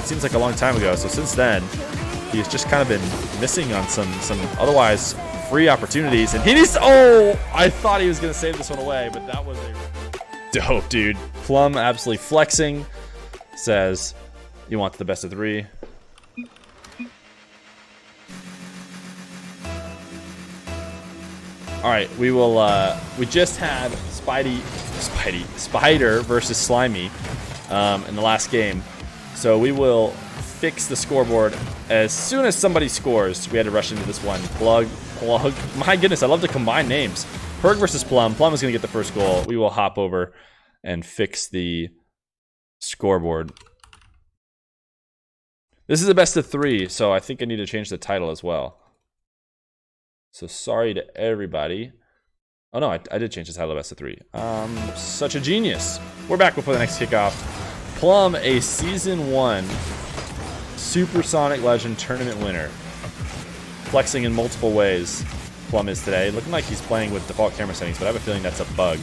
it seems like a long time ago. So since then, he's just kind of been missing on some otherwise free opportunities. And he needs to, oh, I thought he was going to save this one away, but that was a dope, dude. Plum absolutely flexing. Says, you want the best of 3. All right, we will, we just had Spider versus Slimy in the last game. So we will fix the scoreboard as soon as somebody scores. We had to rush into this one. Plug. My goodness, I love to combine names. Purg versus Plum. Plum is going to get the first goal. We will hop over and fix the scoreboard. This is a best of 3, so I think I need to change the title as well. So sorry to everybody. Oh no, I did change the title to best of 3. Such a genius. We're back before the next kickoff. Plum, a Season 1 Supersonic Legend tournament winner. Flexing in multiple ways, Plum is today. Looking like he's playing with default camera settings, but I have a feeling that's a bug.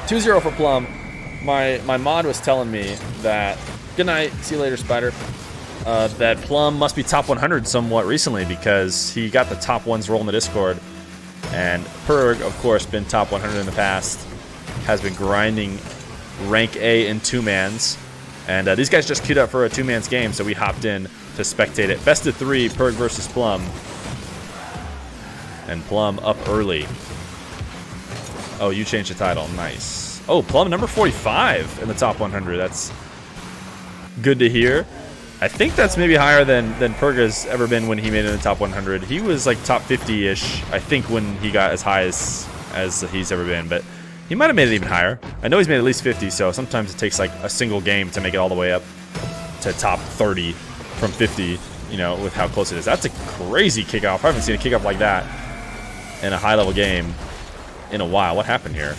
2-0 for Plum. My mod was telling me that, good night, see you later, Spider. That Plum must be top 100 somewhat recently because he got the top ones roll in the Discord. And Purg, of course, been top 100 in the past, has been grinding rank A in 2-mans. And these guys just queued up for a 2-mans game, so we hopped in to spectate it. Best of 3, Purg versus Plum. And Plum up early. Oh, you changed the title. Nice. Oh, Plum number 45 in the top 100. That's good to hear. I think that's maybe higher than Purg has ever been when he made it in the top 100. He was like top 50-ish, I think, when he got as high as he's ever been. But he might have made it even higher. I know he's made at least 50, so sometimes it takes like a single game to make it all the way up to top 30 from 50, you know, with how close it is. That's a crazy kickoff. I haven't seen a kickoff like that in a high-level game in a while. What happened here?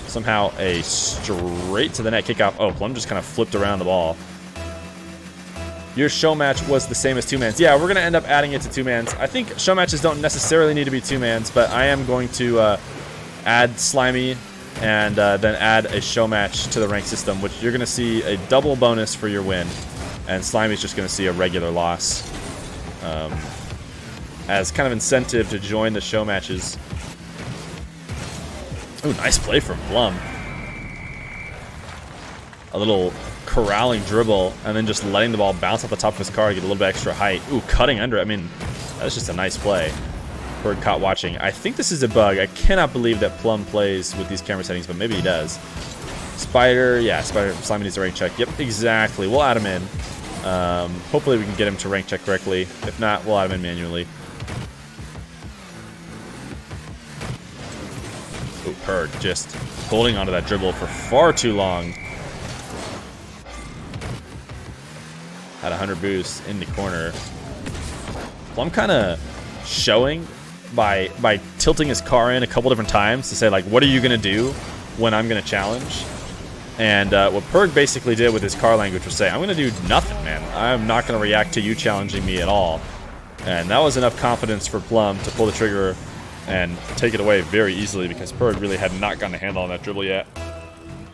Somehow a straight to the net kickoff. Oh, Plum just kind of flipped around the ball. Your show match was the same as 2-mans. Yeah, we're going to end up adding it to 2-mans. I think show matches don't necessarily need to be 2-mans, but I am going to add Slimy and then add a show match to the rank system, which you're going to see a double bonus for your win. And Slimy's just going to see a regular loss as kind of incentive to join the show matches. Ooh, nice play from Plum. A little corralling dribble and then just letting the ball bounce off the top of his car to get a little bit extra height. Ooh, cutting under. I mean, that's just a nice play. Purg caught watching. I think this is a bug. I cannot believe that Plum plays with these camera settings, but maybe he does. Spider, yeah, Spider, Slimy needs a rank check. Yep, exactly. We'll add him in. Hopefully we can get him to rank check correctly. If not, we'll add him in manually. Ooh, Purg just holding onto that dribble for far too long. Had 100 boost in the corner. Plum kind of showing by tilting his car in a couple different times to say, like, what are you going to do when I'm going to challenge? And what Purg basically did with his car language was say, I'm going to do nothing, man. I'm not going to react to you challenging me at all. And that was enough confidence for Plum to pull the trigger and take it away very easily because Purg really had not gotten a handle on that dribble yet.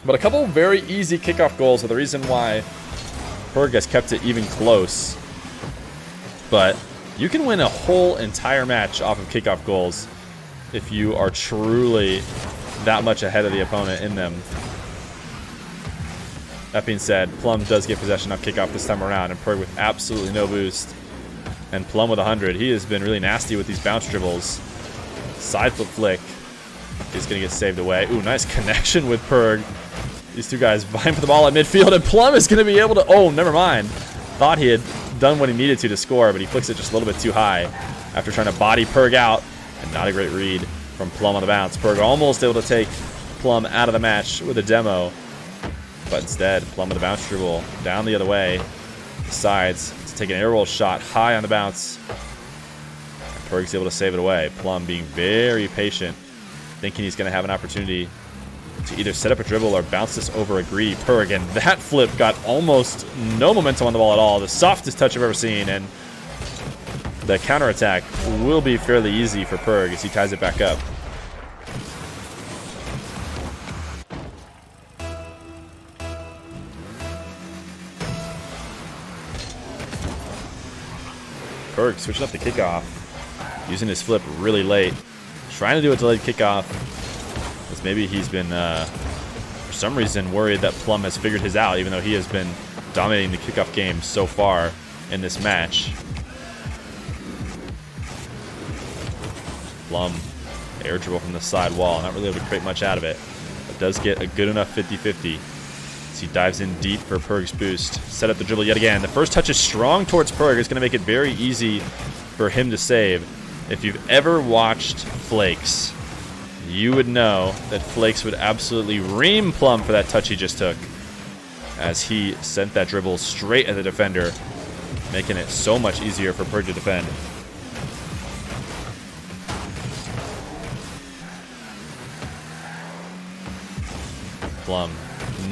But a couple very easy kickoff goals are the reason why Purg has kept it even close. But you can win a whole entire match off of kickoff goals if you are truly that much ahead of the opponent in them. That being said, Plum does get possession off kickoff this time around, and Purg with absolutely no boost. And Plum with 100. He has been really nasty with these bounce dribbles. Side flip flick is going to get saved away. Ooh, nice connection with Purg. These two guys vying for the ball at midfield, and Plum is going to be able to... Oh, never mind. Thought he had done what he needed to score, but he flicks it just a little bit too high after trying to body Purg out. And not a great read from Plum on the bounce. Purg almost able to take Plum out of the match with a demo. But instead, Plum with a bounce dribble down the other way. Decides to take an air roll shot high on the bounce. And Purg's able to save it away. Plum being very patient, thinking he's going to have an opportunity to either set up a dribble or bounce this over a greedy Purg. And that flip got almost no momentum on the ball at all. The softest touch I've ever seen. And the counterattack will be fairly easy for Purg as he ties it back up. Purg switching up the kickoff. Using his flip really late. Trying to do a delayed kickoff. Because maybe he's been, for some reason, worried that Plum has figured his out, even though he has been dominating the kickoff game so far in this match. Plum, air dribble from the side wall. Not really able to create much out of it. But does get a good enough 50-50. As he dives in deep for Purg's boost. Set up the dribble yet again. The first touch is strong towards Purg. It's going to make it very easy for him to save. If you've ever watched Flakes, you would know that Flakes would absolutely ream Plum for that touch he just took, as he sent that dribble straight at the defender, making it so much easier for Purg to defend. Plum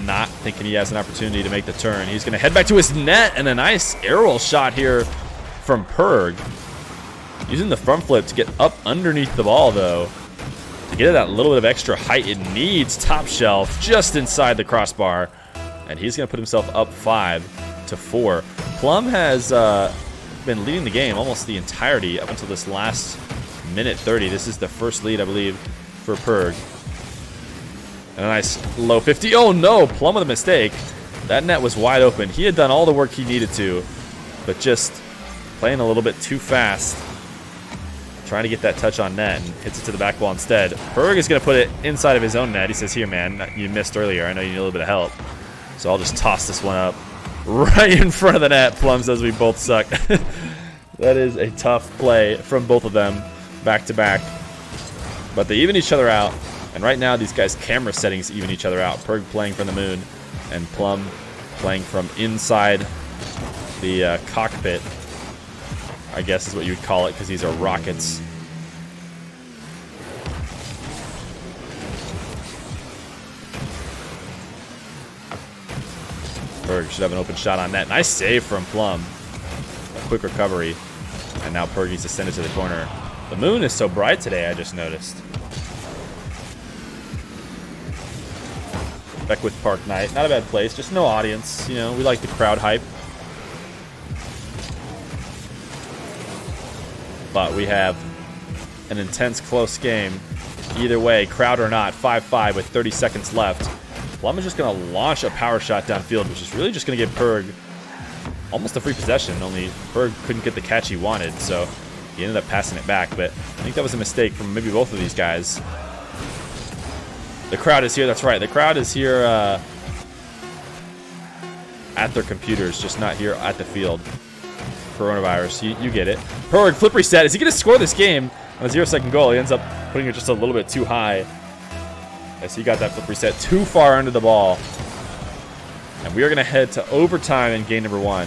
not thinking he has an opportunity to make the turn. He's going to head back to his net, and a nice aerial shot here from Purg. Using the front flip to get up underneath the ball, though. To get it that little bit of extra height it needs, top shelf just inside the crossbar. And he's going to put himself up 5-4. Plum has been leading the game almost the entirety up until this last minute 30. This is the first lead, I believe, for Purg. And a nice low 50. Oh, no, Plum with a mistake. That net was wide open. He had done all the work he needed to, but just playing a little bit too fast. Trying to get that touch on net and hits it to the back wall instead. Purg is going to put it inside of his own net. He says, here, man, you missed earlier. I know you need a little bit of help. So I'll just toss this one up right in front of the net. Plum says we both suck. That is a tough play from both of them back to back. But they even each other out. And right now, these guys' camera settings even each other out. Purg playing from the moon and Plum playing from inside the cockpit, I guess is what you would call it, because these are rockets. Purg should have an open shot on net. Nice save from Plum. A quick recovery. And now Purg needs to send it to the corner. The moon is so bright today, I just noticed. Beckwith Park night. Not a bad place, just no audience. You know, we like the crowd hype. But we have an intense, close game. Either way, crowd or not, 5-5 with 30 seconds left. Plum is just going to launch a power shot downfield, which is really just going to give Purg almost a free possession, only Purg couldn't get the catch he wanted, so he ended up passing it back. But I think that was a mistake from maybe both of these guys. The crowd is here, that's right. The crowd is here at their computers, just not here at the field. Coronavirus, you get it. Purg, flip reset. Is he going to score this game on a 0-second goal? He ends up putting it just a little bit too high, as he got that flip reset too far under the ball. And we are going to head to overtime in game number 1.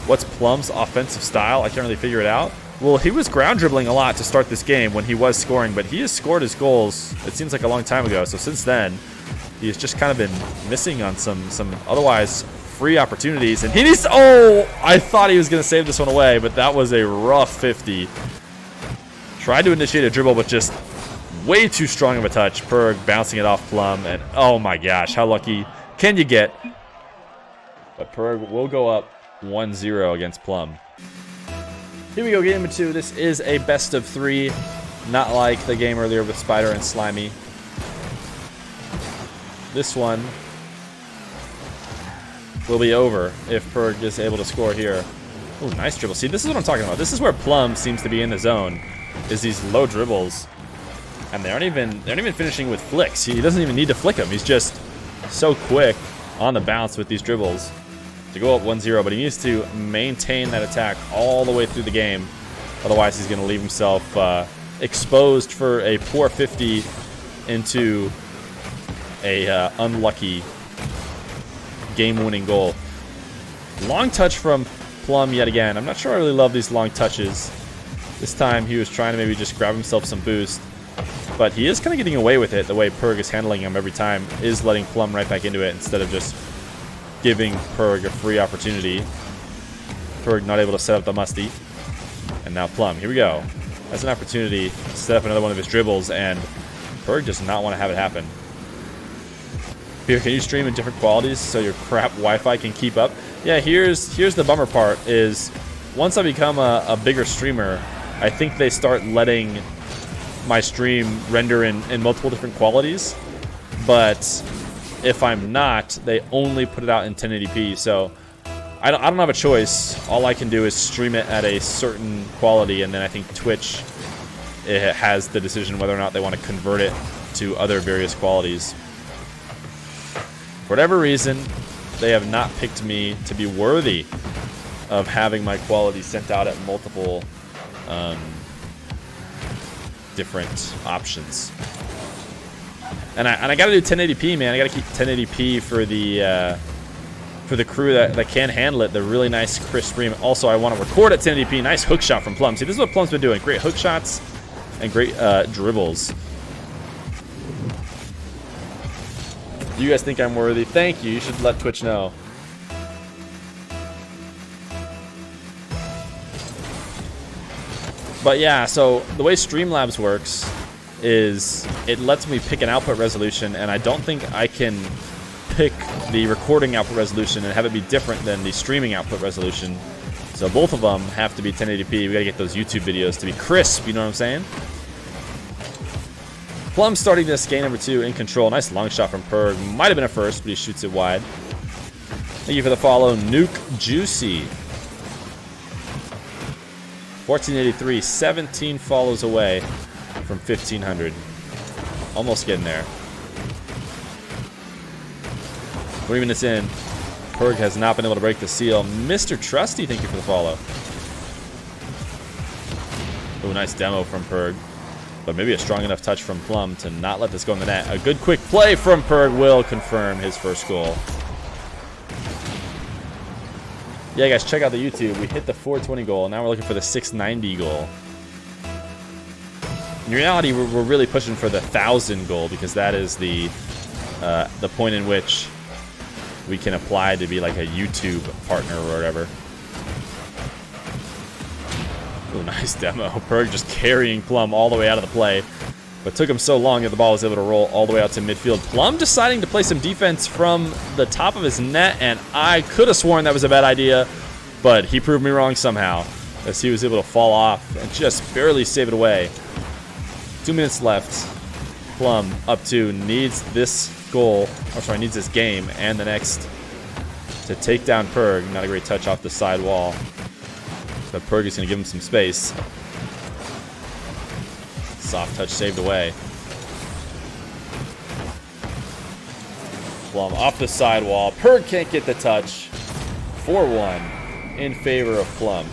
What's Plum's offensive style? I can't really figure it out. Well, he was ground dribbling a lot to start this game when he was scoring, but he has scored his goals, it seems like a long time ago. So since then, he has just kind of been missing on some otherwise free opportunities. And he needs, oh, I thought he was going to save this one away, but that was a rough 50. Tried to initiate a dribble, but just way too strong of a touch. Purg bouncing it off Plum, and oh my gosh, how lucky can you get? But Purg will go up 1-0 against Plum. Here we go, game number 2. This is a best of 3, not like the game earlier with Spider and Slimy. This one will be over if Purg is able to score here. Oh, nice dribble. See, this is what I'm talking about. This is where Plum seems to be in the zone, is these low dribbles. And they aren't even finishing with flicks. He doesn't even need to flick them. He's just so quick on the bounce with these dribbles to go up 1-0, but he needs to maintain that attack all the way through the game. Otherwise, he's going to leave himself exposed for a poor 50 into a unlucky game-winning goal. Long touch from Plum yet again. I'm not sure I really love these long touches. This time he was trying to maybe just grab himself some boost, but he is kind of getting away with it. The way Purg is handling him every time is letting Plum right back into it instead of just giving Purg a free opportunity. Purg not able to set up the musty. And now Plum, here we go. That's an opportunity to set up another one of his dribbles, and Purg does not want to have it happen. Feer, can you stream in different qualities so your crap Wi-Fi can keep up? Yeah, here's the bummer part is once I become a bigger streamer, I think they start letting my stream render in multiple different qualities. But if I'm not, they only put it out in 1080p. So I don't have a choice. All I can do is stream it at a certain quality, and then I think Twitch, it has the decision whether or not they want to convert it to other various qualities. For whatever reason, they have not picked me to be worthy of having my quality sent out at multiple different options. And I gotta do 1080p, man. I gotta keep 1080p for the crew that can handle it. The really nice crisp stream. Also, I want to record at 1080p. Nice hook shot from Plum. See, this is what Plum's been doing. Great hook shots and great dribbles. Do you guys think I'm worthy? Thank you. You should let Twitch know. But yeah, so the way Streamlabs works is it lets me pick an output resolution, and I don't think I can pick the recording output resolution and have it be different than the streaming output resolution. So both of them have to be 1080p. We gotta get those YouTube videos to be crisp, you know what I'm saying? Plum starting this game number 2 in control. Nice long shot from Purg. Might have been a first, but he shoots it wide. Thank you for the follow, Nuke Juicy. 1483, 17 follows away from 1500. Almost getting there. 3 minutes in, Purg has not been able to break the seal. Mr. Trusty, thank you for the follow. Oh, nice demo from Purg. But maybe a strong enough touch from Plum to not let this go in the net. A good quick play from Purg will confirm his first goal. Yeah, guys, check out the YouTube. We hit the 420 goal. Now we're looking for the 690 goal. In reality, we're really pushing for the 1,000 goal because that is the point in which we can apply to be like a YouTube partner or whatever. Oh, nice demo. Purg just carrying Plum all the way out of the play. But took him so long that the ball was able to roll all the way out to midfield. Plum deciding to play some defense from the top of his net, and I could have sworn that was a bad idea, but he proved me wrong somehow, as he was able to fall off and just barely save it away. 2 minutes left. Plum up 2, needs this goal, or sorry, needs this game and the next to take down Purg. Not a great touch off the side wall, but Purg is going to give him some space. Soft touch saved away. Plum off the side wall. Purg can't get the touch. 4-1 in favor of Plum.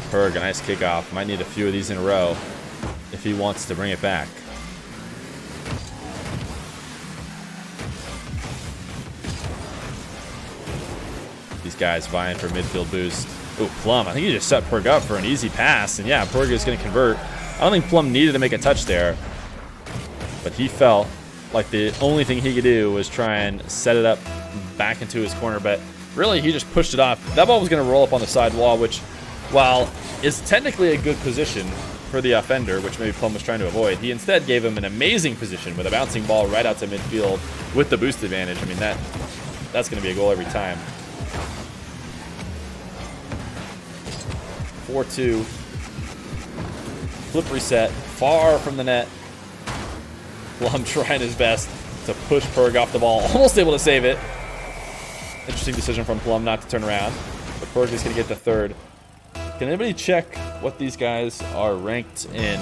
Purg, a nice kickoff. Might need a few of these in a row if he wants to bring it back. These guys vying for midfield boost. Oh, Plum. I think he just set Purg up for an easy pass. And yeah, Purg is going to convert. I don't think Plum needed to make a touch there. But he felt like the only thing he could do was try and set it up back into his corner. But really, he just pushed it off. That ball was going to roll up on the side wall, which, while is technically a good position for the offender, which maybe Plum was trying to avoid, he instead gave him an amazing position with a bouncing ball right out to midfield with the boost advantage. I mean, that's going to be a goal every time. 4-2. Flip reset. Far from the net. Plum trying his best to push Purg off the ball. Almost able to save it. Interesting decision from Plum not to turn around. But Purg is going to get the third. Can anybody check what these guys are ranked in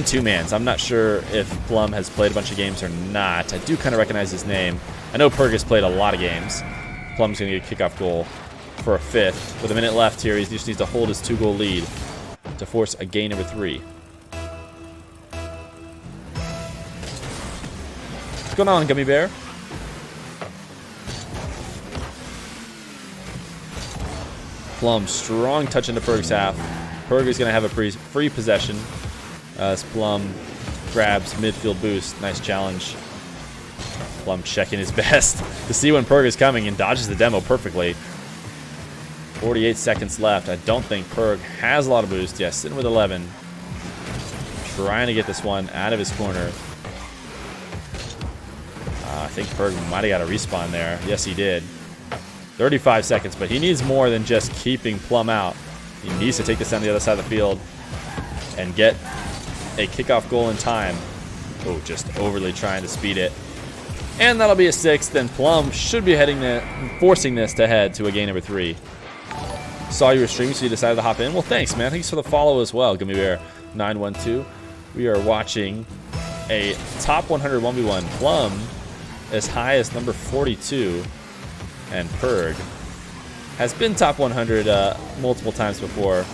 two-mans? I'm not sure if Plum has played a bunch of games or not. I do kind of recognize his name. I know Purg has played a lot of games. Plum's going to get a kickoff goal for a fifth. With a minute left here, he just needs to hold his 2-goal lead to force a gain number 3. What's going on, Gummy Bear? Plum, strong touch into Purg's half. Purg is going to have a free possession as Plum grabs midfield boost. Nice challenge. Plum checking his best to see when Purg is coming and dodges the demo perfectly. 48 seconds left. I don't think Purg has a lot of boost. Yeah, sitting with 11. Trying to get this one out of his corner. I think Purg might have got a respawn there. Yes, he did. 35 seconds, but he needs more than just keeping Plum out. He needs to take this down the other side of the field and get a kickoff goal in time. Oh, just overly trying to speed it. And that'll be a 6th, and Plum should be forcing this to head to a game number 3. Saw you were streaming, so you decided to hop in. Well, thanks, man. Thanks for the follow as well, Gummy Bear 912. We are watching a top 100 1v1. Plum as high as number 42, and Purg has been top 100 multiple times before.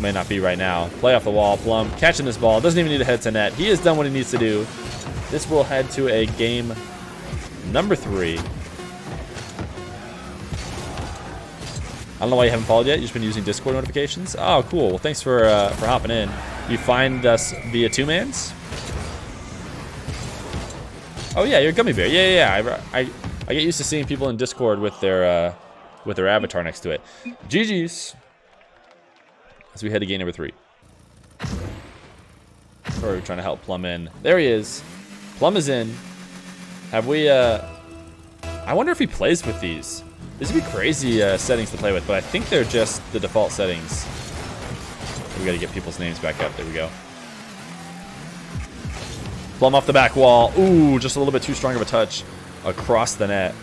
May not be right now. Play off the wall. Plum catching this ball. Doesn't even need to head to net. He has done what he needs to do. This will head to a game number 3. I don't know why you haven't followed yet. You've just been using Discord notifications. Oh, cool. Well, thanks for hopping in. You find us via 2-mans? Oh yeah, you're a Gummy Bear. Yeah. I get used to seeing people in Discord with their avatar next to it. GG's. As we head to game number 3. We're trying to help Plum in. There he is. Plum is in. Have we? I wonder if he plays with these. These would be crazy settings to play with, but I think they're just the default settings. We got to get people's names back up. There we go. Plum off the back wall. Ooh, just a little bit too strong of a touch across the net.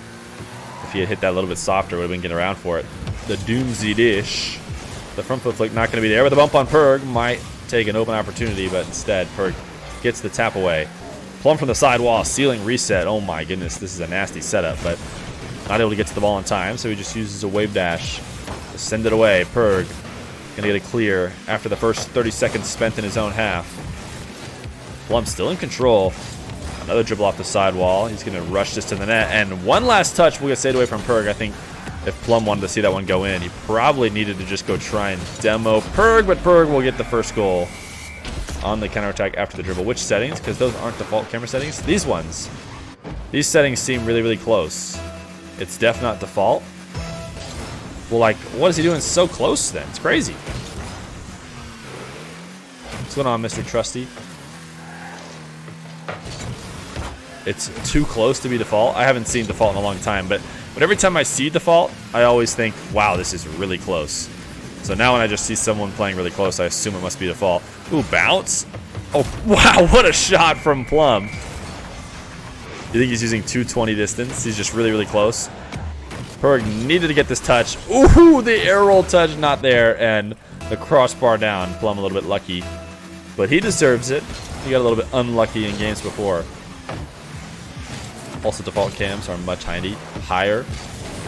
If he had hit that a little bit softer, would have been getting around for it. The Doomsy Dish. The front foot flick not going to be there, but the bump on Purg might take an open opportunity, but instead Purg gets the tap away. Plum from the side wall, ceiling reset. Oh my goodness, this is a nasty setup, but not able to get to the ball in time, so he just uses a wave dash to send it away. Purg going to get a clear after the first 30 seconds spent in his own half. Plum still in control. Another dribble off the side wall. He's going to rush this to the net, and one last touch will get saved away from Purg. I think if Plum wanted to see that one go in, he probably needed to just go try and demo Purg, but Purg will get the first goal on the counterattack after the dribble. Which settings? Because those aren't default camera settings. These ones. These settings seem really, really close. It's def not default. Well, like, what is he doing so close then? It's crazy. What's going on, Mr. Trusty? It's too close to be default. I haven't seen default in a long time, but every time I see default, I always think, wow, this is really close. So now when I just see someone playing really close, I assume it must be default. Ooh, bounce. Oh, wow, what a shot from Plum. You think he's using 220 distance? He's just really, really close. Purg needed to get this touch. Ooh, the air roll touch not there, and the crossbar down. Plum a little bit lucky, but he deserves it. He got a little bit unlucky in games before. Also, default cams are much higher.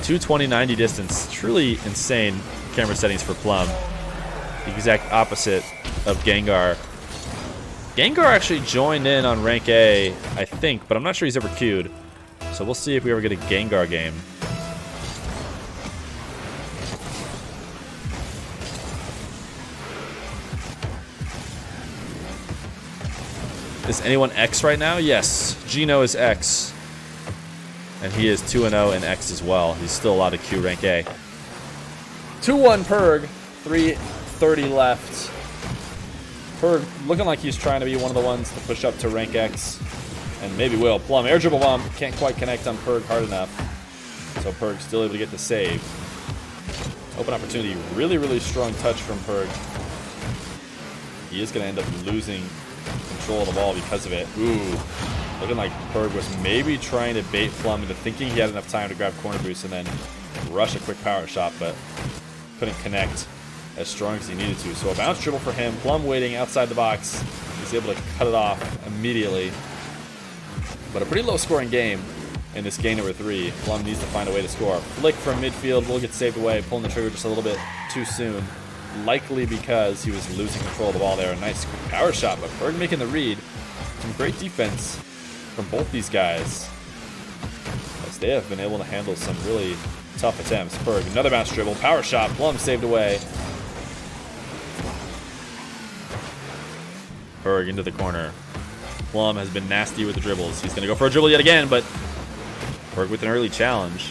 220, 90 distance. Truly insane camera settings for Plum. The exact opposite of Gengar. Gengar actually joined in on rank A, I think, but I'm not sure he's ever queued. So we'll see if we ever get a Gengar game. Is anyone X right now? Yes, Gino is X. And he is 2-0 in X as well. He's still allowed to queue rank A. 2-1 Purg. 3:30 left. Purg looking like he's trying to be one of the ones to push up to rank X. And maybe will. Plum, air dribble bomb. Can't quite connect on Purg hard enough. So Purg still able to get the save. Open opportunity. Really, really strong touch from Purg. He is going to end up losing control of the ball because of it. Ooh. Looking like Purg was maybe trying to bait Plum into thinking he had enough time to grab corner boost and then rush a quick power shot, but couldn't connect as strong as he needed to. So a bounce dribble for him. Plum waiting outside the box. He's able to cut it off immediately. But a pretty low scoring game in this game number 3. Plum needs to find a way to score. Flick from midfield will get saved away, pulling the trigger just a little bit too soon. Likely because he was losing control of the ball there. A nice quick power shot, but Purg making the read. Some great defense from both these guys, as they have been able to handle some really tough attempts. Purg, another bounce dribble, power shot, Plum saved away. Purg into the corner. Plum has been nasty with the dribbles. He's going to go for a dribble yet again, but Purg with an early challenge.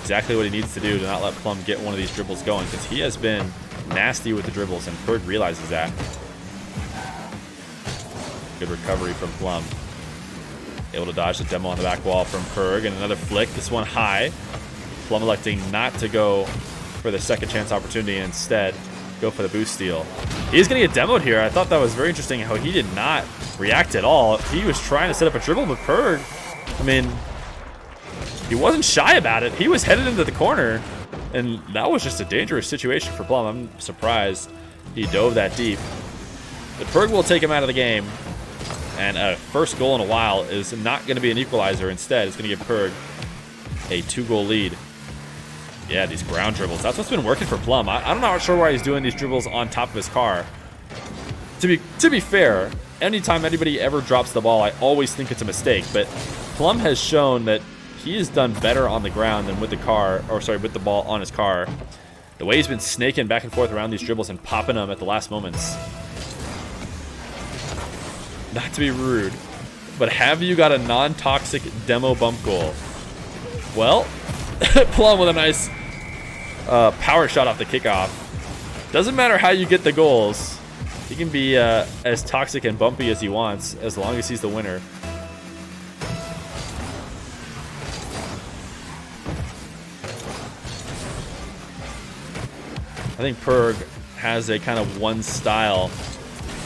exactly what he needs to do to not let Plum get one of these dribbles going, because he has been nasty with the dribbles, and Purg realizes that. Good recovery from Plum. Able to dodge the demo on the back wall from Purg, and another flick, this one high. Plum electing not to go for the second chance opportunity, and instead go for the boost steal. He's going to get demoed here. I thought that was very interesting how he did not react at all. He was trying to set up a dribble, but Purg, I mean, he wasn't shy about it. He was headed into the corner, and that was just a dangerous situation for Plum. I'm surprised he dove that deep. But Purg will take him out of the game, and a first goal in a while is not going to be an equalizer. Instead, it's going to give Purg a 2-goal lead. Yeah, these ground dribbles. That's what's been working for Plum. I'm not sure why he's doing these dribbles on top of his car. To be fair, anytime anybody ever drops the ball, I always think it's a mistake. But Plum has shown that he has done better on the ground than with the car, or sorry, with the ball on his car. The way he's been snaking back and forth around these dribbles and popping them at the last moments. Not to be rude, but have you got a non-toxic demo bump goal? Well, Plum with a nice power shot off the kickoff. Doesn't matter how you get the goals. He can be as toxic and bumpy as he wants, as long as he's the winner. I think Purg has a kind of one style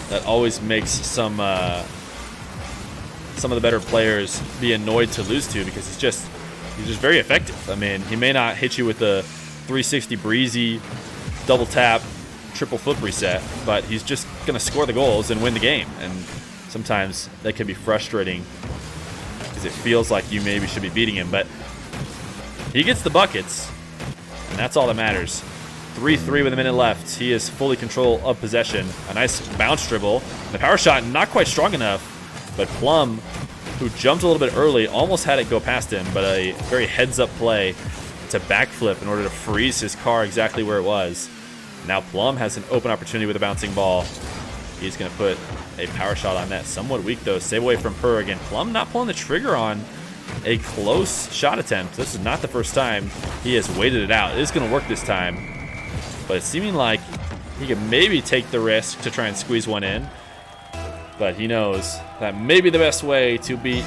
that always makes some of the better players be annoyed to lose to, because he's just very effective. I mean, he may not hit you with the 360 breezy double tap triple flip reset, but he's just gonna score the goals and win the game. And sometimes that can be frustrating because it feels like you maybe should be beating him, but he gets the buckets, and that's all that matters. 3-3 with a minute left. He is fully control of possession. A nice bounce dribble. The power shot not quite strong enough, but Plum, who jumped a little bit early, almost had it go past him, but a very heads-up play to backflip in order to freeze his car exactly where it was. Now Plum has an open opportunity with a bouncing ball. He's going to put a power shot on net. Somewhat weak, though. Save away from Purg, and Plum not pulling the trigger on a close shot attempt. This is not the first time he has waited it out. It is going to work this time, but it's seeming like he could maybe take the risk to try and squeeze one in. But he knows that maybe the best way to beat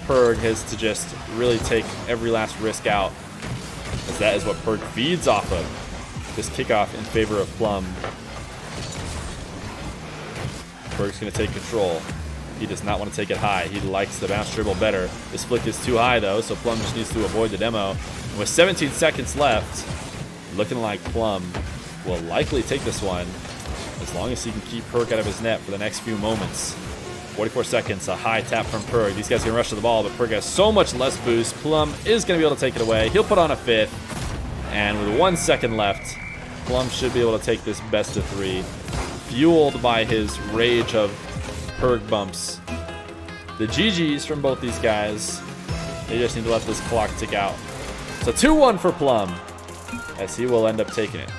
Purg is to just really take every last risk out, as that is what Purg feeds off of. This kickoff in favor of Plum. Purg's going to take control. He does not want to take it high. He likes the bounce dribble better. This flick is too high, though, so Plum just needs to avoid the demo. And with 17 seconds left, looking like Plum will likely take this one, as long as he can keep Purg out of his net for the next few moments. 44 seconds, a high tap from Purg. These guys can rush to the ball, but Purg has so much less boost. Plum is going to be able to take it away. He'll put on a fifth, and with 1 second left, Plum should be able to take this best of 3, fueled by his rage of Purg bumps. The GGs from both these guys. They just need to let this clock tick out. So 2-1 for Plum, as he will end up taking it.